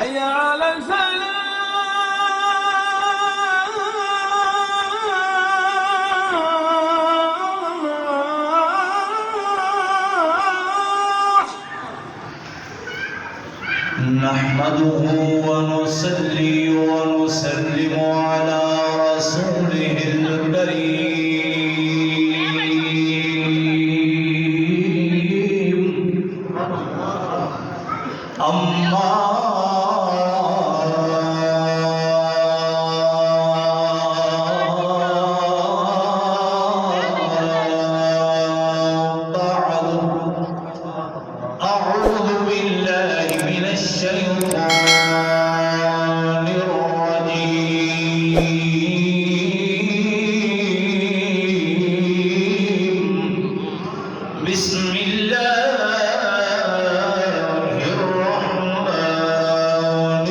حي على الفلاح. نحمده ونصلي ونسلم على رسوله الكريم. أما بعد، أعوذ بالله من الشيطان الرجيم. بسم الله الرحمن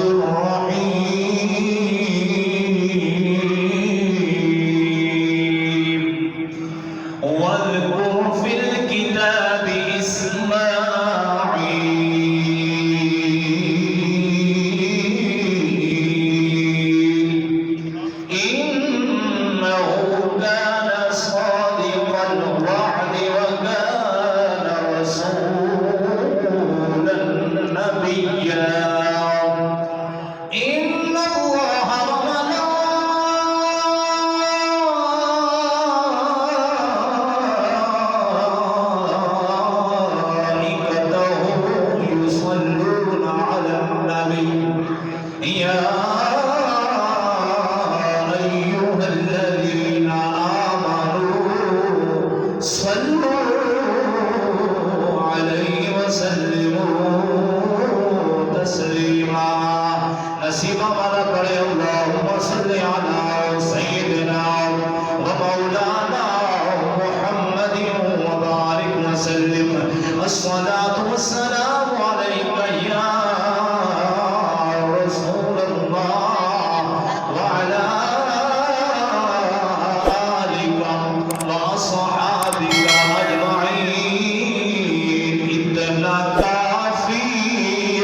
الرحيم. واذكر في الكتاب إسماعيل إنه كان صادق الوعد وكان رسولا نبيا. إن الله وملائكته يصلون على النبي يا أيها الذين آمنوا صلوا عليه وسلموا تسليما. نصیب ہمارا پڑھے اللہم صلی علی سیدنا ومولانا محمد وبارک وسلم. الصلاة والسلام علیکہ یا رسول اللہ وعلى آلك وأصحابك أجمعين. اتنا کافی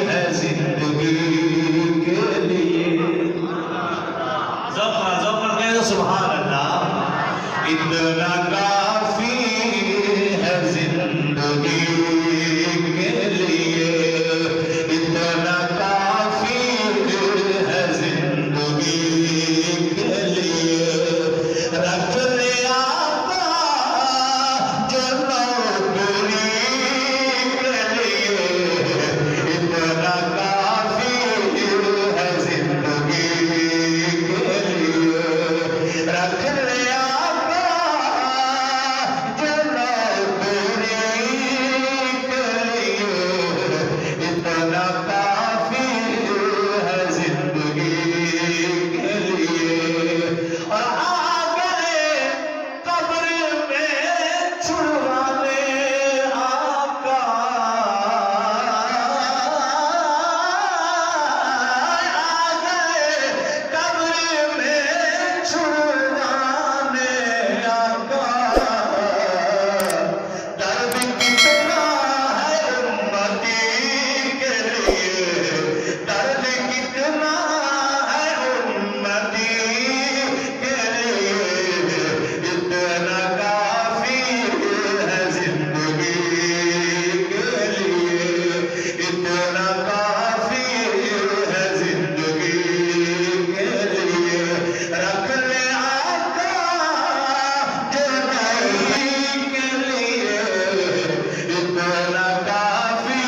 ہے زندگی کے لیے. ذوق کہہ دو سبحان اللہ. اتنا کافی ہے زندگی کے لیے. اتنا کافی ہے زندگی کے لیے. رکھ لے آقا جو نوکری کے لیے. اتنا کافی ہے زندگی کے لیے. رکھ لے آقا جو نوکری کے لیے. اتنا کافی ہے زندگی کے لیے. اور آ گئے قبر میں چھڑوانے آقا. آ گئے قبر میں چھڑوانے آقا. درد کتنا ہے امتی کے لیے. درد کتنا ہے امتی کے لیے. اتنا کافی ہے زندگی کے لیے. اتنا کافی ہے زندگی کے لیے. رکھ لے آقا جو نئی کے لیے. اتنا کافی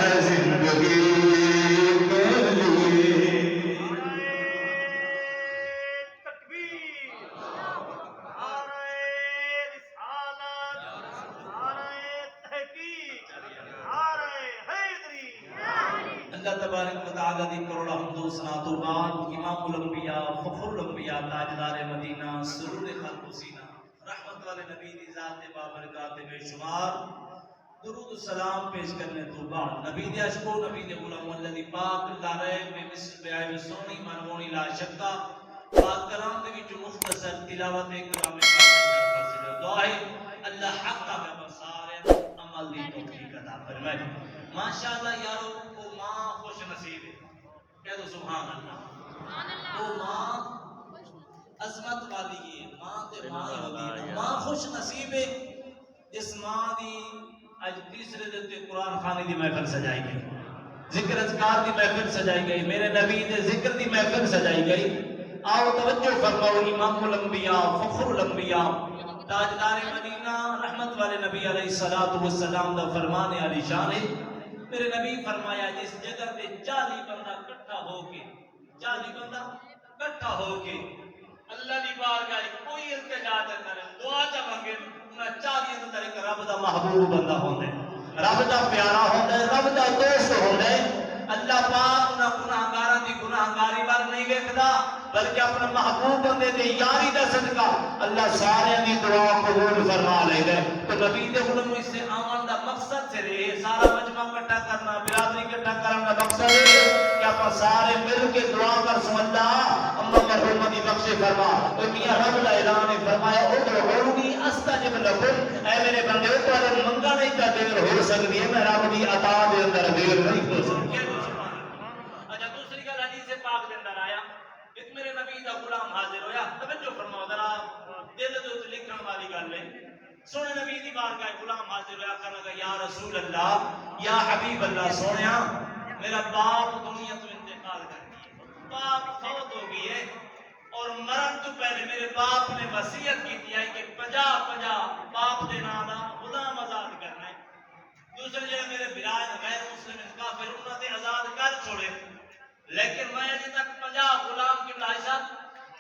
ہے زندگی کے لیے. تکبیر، نعرہ رسالت، نعرہ تحقیق، نعرہ حیدری. اللہ تبارک و تعالی دی کروڑا حمد و ثنا تو بعد امام الانبیاء فخر الانبیاء تاجدار مدینہ سرور خلق و سینہ رحمت والے نبی دی ذات بابرکات بے شمار درود و سلام پیش کرنے تو بعد نبی دی عشق و نبی دی غلام والذی پاک لا ریب بے مثل بے عیب سونی مرمونی لا شکا. پاک کلام دے وچ مختصر تلاوت کلام پاک سے دعا ہے اللہ حق کا بسارے عمل دی توفیق عطا فرمائے. ماشاءاللہ یارو کو ماں خوش نصیب ہے. کہہ دو سبحان اللہ. وہ ماں عظمت والی ہے، ماں تے ماں ہی ہوندی ہے. ماں خوش نصیب ہے جس ماں دی اج تیسرے دن تے قرآن خوانی دی محفل سجائی گئی، ذکر اذکار دی محفل سجائی گئی، میرے نبی دے ذکر دی محفل سجائی گئی. آؤ توجہ فرماؤ، امام الانبیاء فخر الانبیاء تاجدار مدینہ رحمت والے نبی علیہ الصلوۃ والسلام دا فرمان علی شان ہے. میرے نبی فرمایا جس جگہ پہ 40 بندہ اکٹھا ہو کے 40 بندہ اکٹھا ہو کے اللہ دی بارگاہ کوئی التجا نہ کرے، دعا چا منگے، انہاں 40 اندر ایک رب دا محبوب بندہ ہوندا ہے، رب دا پیارا ہوندا ہے، رب دا دوست ہوندا ہے. اللہ پاک انہاں گناہگاراں دی گناہگاری وال نہیں ویکھدا، بلکہ اپنے محبوب بندے دی یاری دا صدقہ اللہ سارے دی دعا قبول فرما لیندا ہے. تو نبی دے حکم اس سے آمن دا مقصد سے رہے سارا مجمع اکٹھا کرنا، برادری اکٹھا کرنا دا مقصد ہے کہ آپ سارے مل کے دعا کر سو اللہ اما مرحومہ دی بخش فرما. اور میاں رب دا اعلان نے فرمایا ادعونی استجب لکم، اے میرے بندے تو منگا نہیں تا دیر ہو سکتی ہے، میں رب دی عطا دے اندر دیر نہیں ہو سکتی. اچھا دوسری گل حدیث پاک دے اندر آیا، ایک میرے نبی دا غلام حاضر ہویا. توجہ فرماؤ ذرا دل دے تے لکھن والی گل ہے. سونے نبی دی بارگاہ غلام حاضر ہویا، کہنے لگا یا رسول اللہ یا حبیب اللہ سونیا میرا باپ دنیا تو انتقال کر گیا، باپ فوت ہو گئی ہے اور مرن تو پہلے میرے باپ نے وصیت کی ہے کہ 50 باپ دے نام دا غلام آزاد کرنا ہے. دوسرے جگہ میرے برائے غیر مسلم کافر انہاں تے آزاد کر چھوڑے، لیکن میں ابھی تک 50 غلام کی بھائی صاحب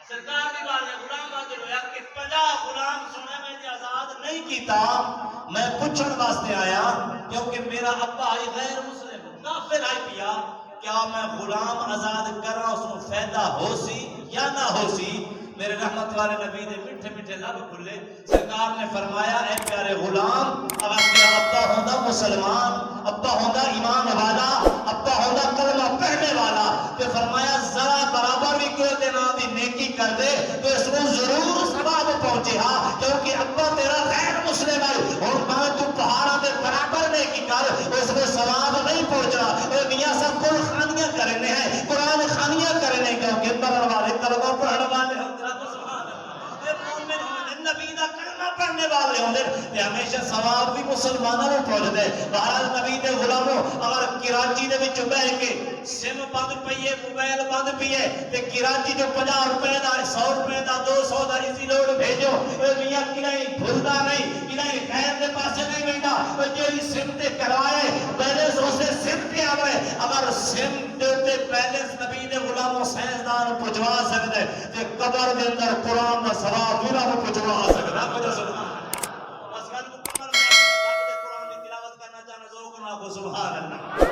سرکار دی بار غلام حاضر ہویا کہ 50 غلام سونے میں جی آزاد نہیں کیتا. میں پوچھن واسطے آیا کیونکہ میرا ابا آئی غیر مسلم کافر آئی پیا، کیا میں غلام آزاد کرا اس کو فائدہ ہو سی یا نہ ہو سی. میرے رحمت والے نبی دے میٹھے میٹھے لب کھلے. سرکار نے فرمایا اے پیارے غلام اگر تیرا ابا ہوندا مسلمان، ابا ہوندا ایمان والا، ابا ہوندا کلمہ پڑھنے والا، تو فرمایا ذرا برابر بھی کوئی تے نام دی نیکی کر دے تو اس کو ضرور ثواب پہنچے ہا، کیونکہ ابا تیرا غیر مسلم ہے اور میں تو پہاڑاں دے برابر نیکی کر اس کو ثواب نہیں پہنچنا. اے میاں سب کو خانیاں کرنے ہیں، قرآن خانیاں کرنے ہیں، کیونکہ پڑھنے والے کلمہ پڑھنے والے نبی دا کلمہ پڑھنے والے ہوندے تے ہمیشہ ثواب بھی مسلماناں نوں پہنچدا ہے. بہرحال نبی دے غلاموں اگر کراچی دے وچ بیٹھ کے سم بند پئی ہے، موبائل بند پئی ہے تے کراچی جو 50 روپے دا 100 روپے دا 200 دا ایزی لوڈ بھیجو، اے میاں کہیں بھولدا نہیں، کہیں خیر دے پاسے نہیں ویندا. او جیڑی سم تے کروائے بیلنس اس دے سم تے آوے، اگر سم دے تے بیلنس نبی دے غلاموں سائنسدان پہنچوا سکدے تے قبر دے اندر قرآن دا ثواب بھی رب پہنچوا سکدا. بس گل مکمل ہے. رب دے قرآن دی تلاوت کرنا چاہنا ذوق نہ کو سبحان اللہ.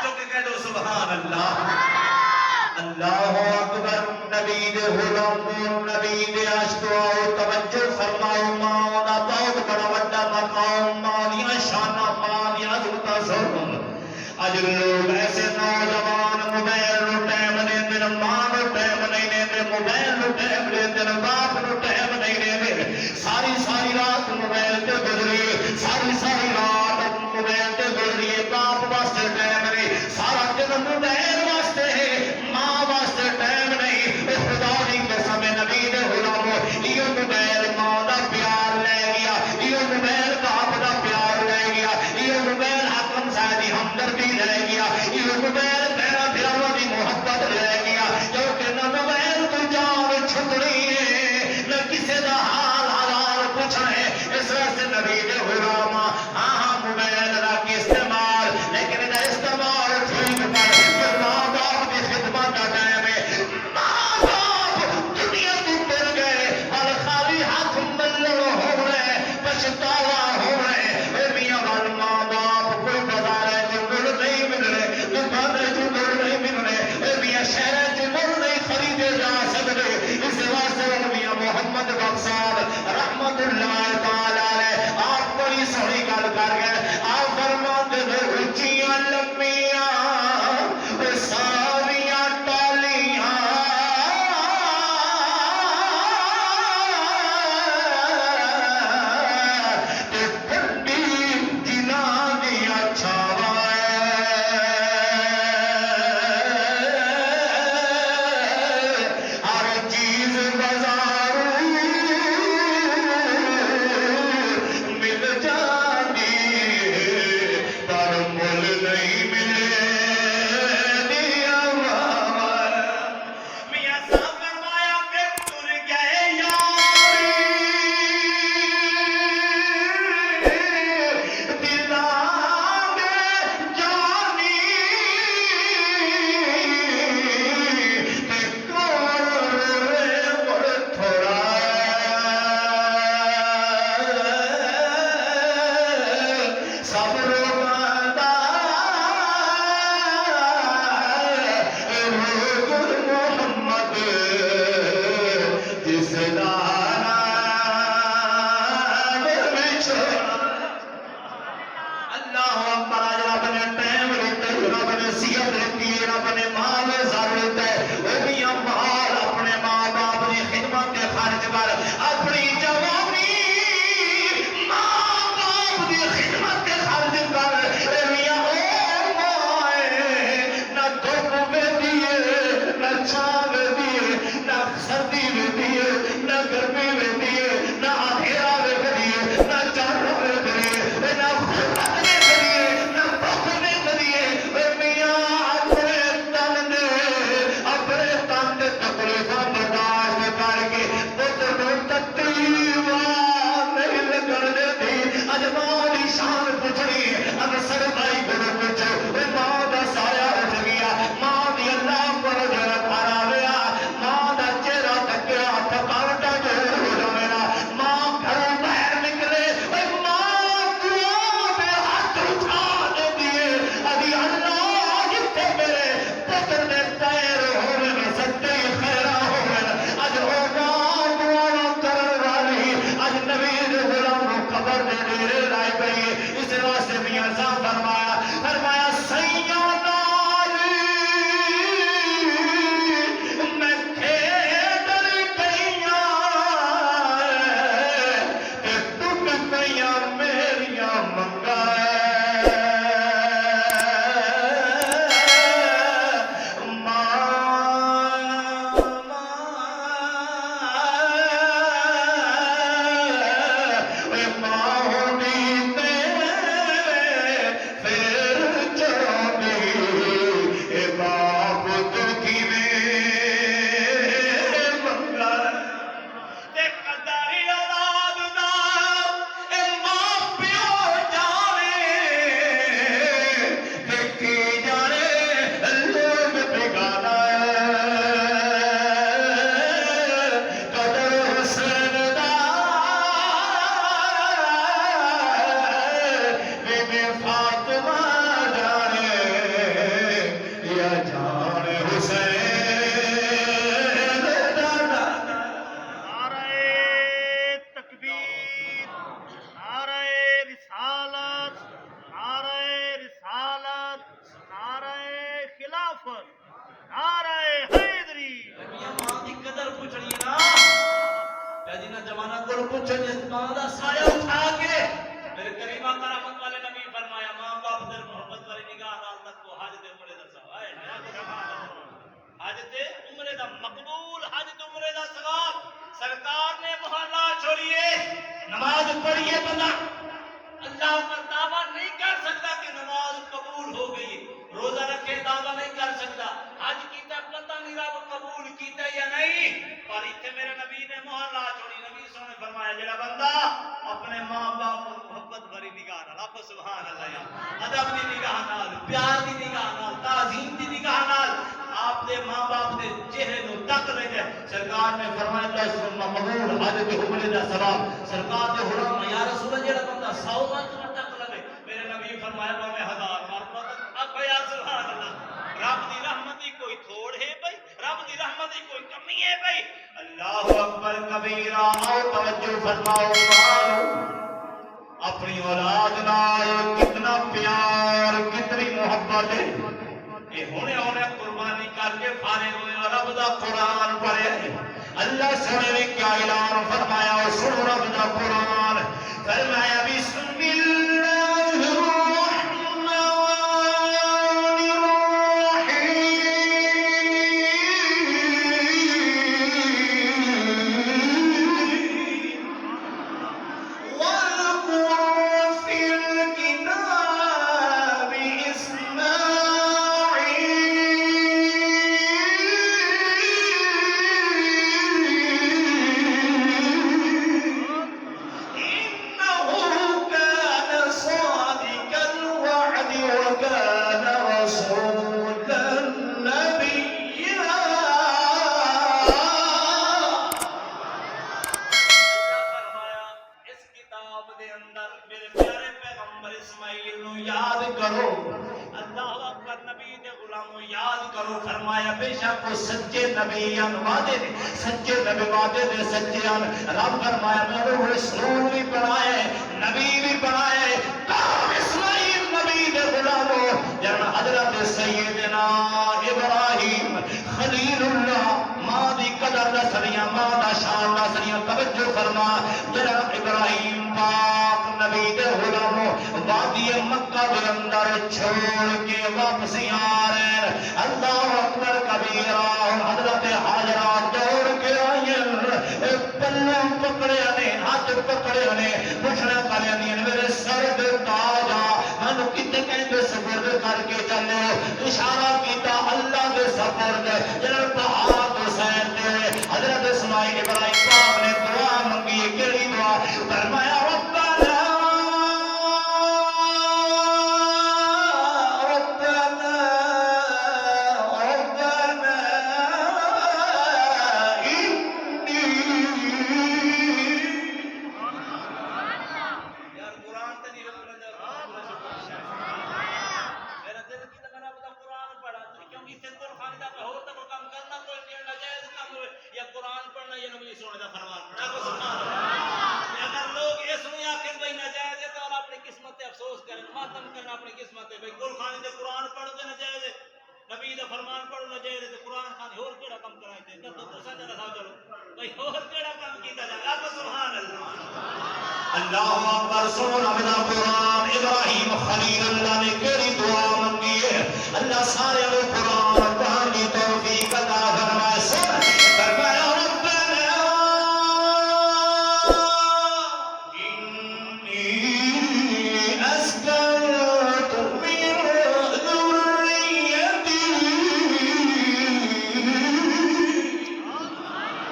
جو کہ کہہ دو سبحان اللہ. اللہ اکبر. نبی دے غلاموں نبی دے عاشقوں توجہ فرماؤ، ماں دا بہت بڑا وڈا مقام، ماں دی شان، ماں دی عظمت ظہور. اج لوگ ایسے نوجوان موبائل نو ٹائم نہیں دے، ماں نو ٹائم نہیں دے، موبائل نو ٹائم دے، باپ نو ٹائم نہیں دے. ساری ساری رات موبائل تے گزری، ساری ساری رات موبائل تے گزری، باپ واسطے ٹائم نہیں، سارا دن موبائل واسطے ہے، ماں واسطے ٹائم نہیں. خدا دی قسم نبی دے غلاموں یہ موبائل ماں دا پیار لے گیا، یہ موبائل باپ دا پیار لے گیا، یہ موبائل حکم صاحب دی ہمدردی لے گیا، یہ پوچھو جس ماں دا سایہ اٹھا کے میرے کریم آقا رحمت والے نبی فرمایا ماں باپ در محبت والی نگاہ نال تک کو حج دے عمرے دا ثواب حج تے عمرے دا مقبول حج تے عمرے دا ثواب سرکار نے محلہ چھوڑیے نماز پڑھیے بندہ اللہ پر دعویٰ نہیں کر سکتا کہ نماز قبول ہو گئی روزہ رکھے دعویٰ نہیں کر سکتا حج کیتا پتہ نہیں رب قبول کیتا یا نہیں پر اتنے میرے نبی نے محلہ چھوڑی نبی نے فرمایا جڑا بندہ اپنے ماں باپ کو محبت بھری نگاہ نال آپ سبحان اللہ یا ادب دی نگاہ نال پیار دی نگاہ نال تعظیم دی نگاہ نال آپ دے ماں باپ دے چہرے نو تک لے جائے سرکار نے فرمایا دس مقبول حج کے عمرے دا ثواب سرکار دے حرام یا رسول اللہ جڑا بندہ 100 مرتبہ تک لے میرے نبی فرمایا میں 1000 مرتبہ تک اب یا سبحان اللہ رب دی رحمت دی کوئی تھوڑ ہے بھائی رب دی رحمت دی کوئی کمی ہے بھائی اللہ اکبر کبیرہ آؤ توجہ فرماؤ اپنی اولاد نال کتنا پیار کتنی محبت ہے یہ ہونے قربانی کر کے فارغ ہوئے اور رب دا قرآن پڑھے اللہ سنے نے کیا اعلان فرمایا اور سن رب دا قرآن فرمایا بسم اللہ الرحمن سچے نبی وعدے دے سچے نبی وعدے دے سچے رب فرمایا میں روح رسول بھی بنائے نبی بھی بنائے کام اسماعیل نبی دے غلاموں جن حضرت سیدنا ابراہیم خلیل اللہ ماں دی قدر دسنیاں ماں دا شان دسنیاں توجہ فرما جناب ابراہیم پاک نبی دے غلاموں وادی مکہ دے اندر چھوڑ کے واپس آ رہے اللہ اکبر کبیرہ حضرت حاجرہ دوڑ کے آئیں پلوں پکڑے نے ہاتھ پکڑے نے پوچھنا کرے نہیں میرے سر دے تاج مینوں کتے کہندے سپرد کر کے چلے اشارہ کیتا اللہ دے سپرد جڑا پہاڑ تو سین دے حضرت اسماعیل ابراہیم پاک نے دعا منگی کیڑی دعا فرمایا اللہ اکبر سن اپنا قرآن ابراہیم خلیل اللہ نے کیڑی دعا منگی ہے اللہ سارے لوگ قرآن پڑھنے کی توفیق عطا فرمائے سن فرمایا ربنا انی اسکنت من ذریتی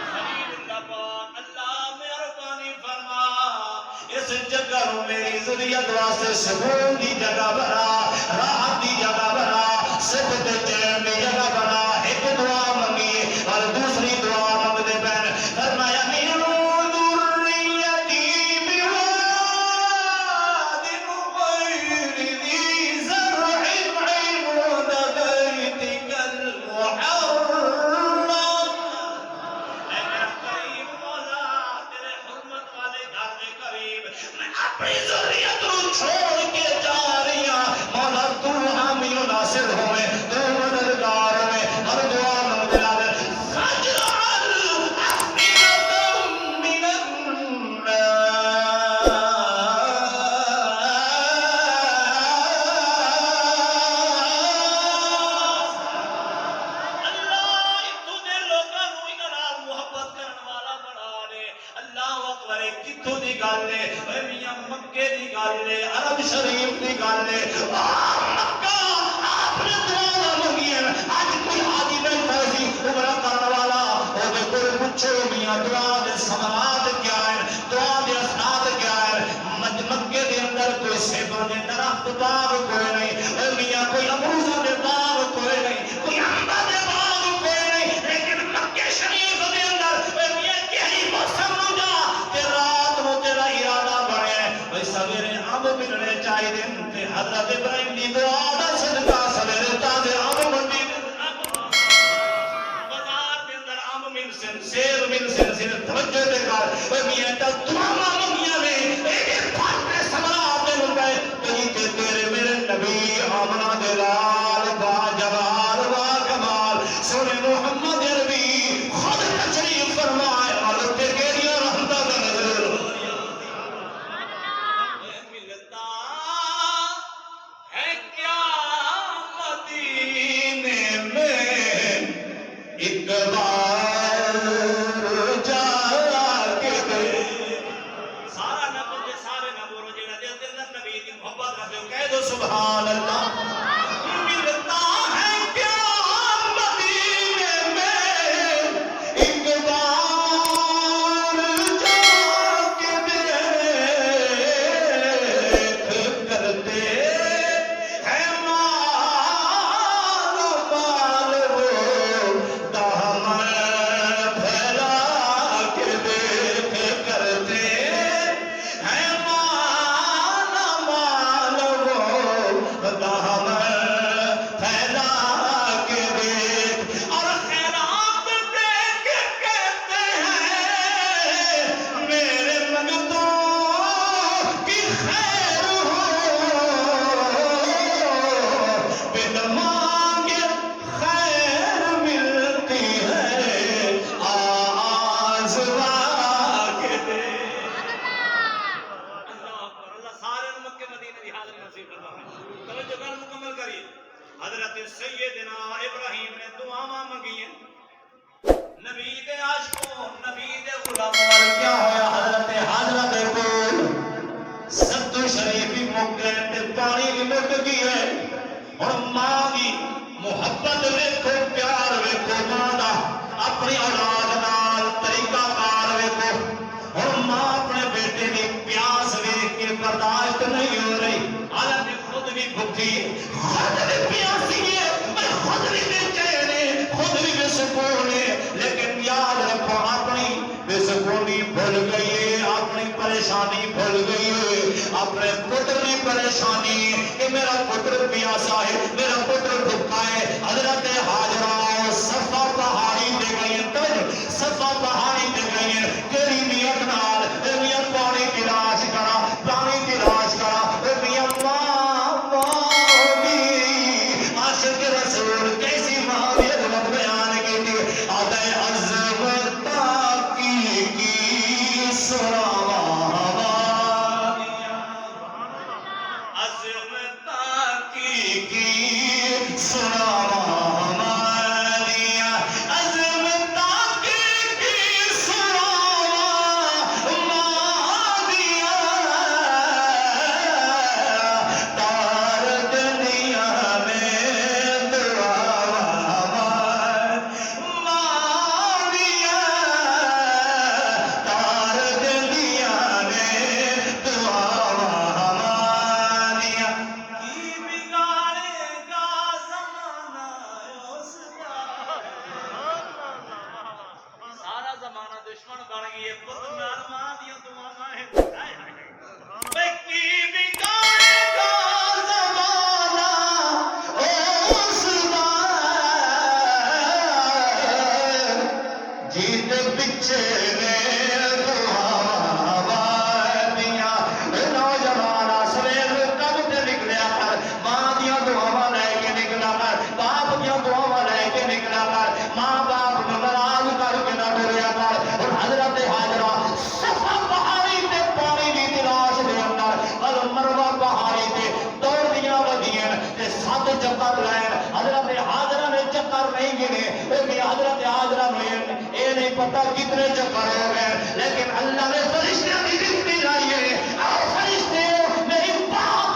خلیل اللہ پاک اللہ مہربانی فرما اس جگہ میری ذریت واسطے سکون دی جگہ بنا راحت دی جگہ بنا صحت چین دی جگہ بنا ایک دعا منگی اور دوسری دعا منگتے پہن فرمایا میرو ذریتی بواد غیر ذی زرع عند بیتک المحرم اے میرا قریب مولا تیرے حرمت والے گھر میں قریب میں اپنی ذریت رو چھوڑ کے شریف کی گل ہے مکہ آپ نے دعا منگی اج کوئی حاجی بیٹھا سی عمرہ کرنے والا وہ کوئی پوچھو میاں دعا دے ثمرات کیا ہے دعا دے اثرات کیا ہے مکے دے اندر کوئی سیبوں دے درخت باغ کوئی نہیں اے میاں کوئی امرود دے باغ کوئی نہیں کوئی انبا دے باغ کوئی نہیں لیکن مکے شریف دے اندر اے میاں کہڑی موسم نو جا تے رات نو تیرا ارادہ بنیا اے سویرے اب ملنے چاہیے تے حضرت ابراہیم دی دعا دا صدقہ سویرے تازے اب منڈی بازار دے اندر اب مل سن سیب مل سن سن توجہ دے کر اے میاں تا دعا منگیاں نے اے پھٹ سمرا دے لگے کہیں تے تیرے میرے نبی آمنہ دے لال با جلال با کمال سونے محمد عربی خود تشریف فرمائے اور تے کیڑیاں رحمتاں دا نظر ملتا ہے کیا مدینے میں ایک بار جا کے دے سارا نبو دے سارے نبو رو جڑا دل دے اندر نبی دی محبت رکھے ہو کہہ دو سبحان اللہ ملتا ہے کیا مدینے میں ایک بار جا کے دیکھ کرتے ہیں مال وہ دامن پھیلا کے دیکھ کرتے ہیں مال وہ دامن پھیلا کے دیکھ اور خیرات دیکھ کہتے ہیں میرے منگتوں کی خیر ہو بن مانگے خیر ملتی ہے آزما کے دیکھ اللہ اکبر اللہ سارے مکے مدینے دی حاضر نصیب فرمائے توجہ کر مکمل کریے حضرت سیدنا ابراہیم نے دعاواں منگی ہیں نبی دے عاشقوں نبی دے غلاموں اور کیا ہویا حضرت حاضرہ دے کول ستو شریف بھی مک گئے تے پانی بھی مک گئی ہے اور ماں دی محبت ویکھو پیار ویکھو ماں دا اپنی اولاد نال طریقہ کار ویکھو اور ماں اپنے بیٹے دی پیاس ویکھ کے برداشت نہیں ہو رہی حالانکہ خود بھی بھوکی خود بھی پیاسی ہے خود بھی بے چین ہے خود بھی بے سکون ہے لیکن یاد رکھو اپنی بے سکونی بھول گئی ہے اپنی پریشانی بھول گئی ہے اپنے پتر کی پریشانی کہ میرا پتر پیاسا ہے میرا پتر بھوکا ہے حضرت حاجرہ صفا پہاڑی دے گئی ہیں توجہ صفا پہاڑی دے گئی ہیں تیری نیت نال اے میاں پانی تلاش کرا پانی تلاش کرا اے میاں ماں عاشق رسول کیسی ماں دی عظمت بیان کی تھی آدھے عظمت کی سراوا عظمت کی سراوا مانیا عظمت کی سراوا مانیا تار دنیا میں دعا مانیا تار دنیا میں دعا مانیا کی بگاڑے گا زمانہ اس کا سارا زمانہ دشمن بن گئی ہے پتر نال ماں دی دعاواں ہیں ہائے ہائے بے کی بگاڑے گا زمانہ اس کا جیت پیچھے نے دعا دیا نوجوان سویر کب تے نکلیا کر ماں دیا دعاواں لے کے نکلا کر باپ دیا دعاواں لے کے نکلا کر ماں باپ کو ناراض کر کے نہ ڈریا کر اور حضرت حاجرہ صفا پہاڑی تے پانی دی تلاش دے اندر المروہ پہاڑی تے دوڑ دیاں ودیاں تے 7 چکر لائن حضرت حاجرہ نے چکر نہیں گنے لیکن حضرت حاجرہ نے یہ نہیں پتا کتنے چکر ہو گئے لیکن اللہ نے فرشتے کی ذکر لائی ہے اور فرشتے میری پاک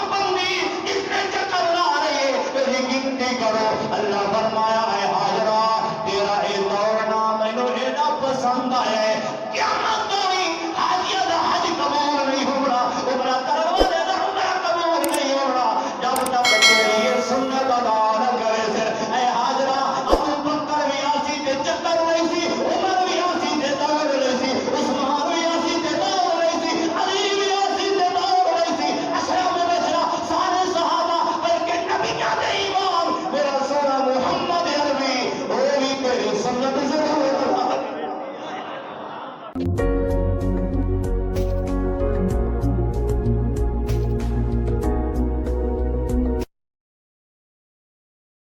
اللہ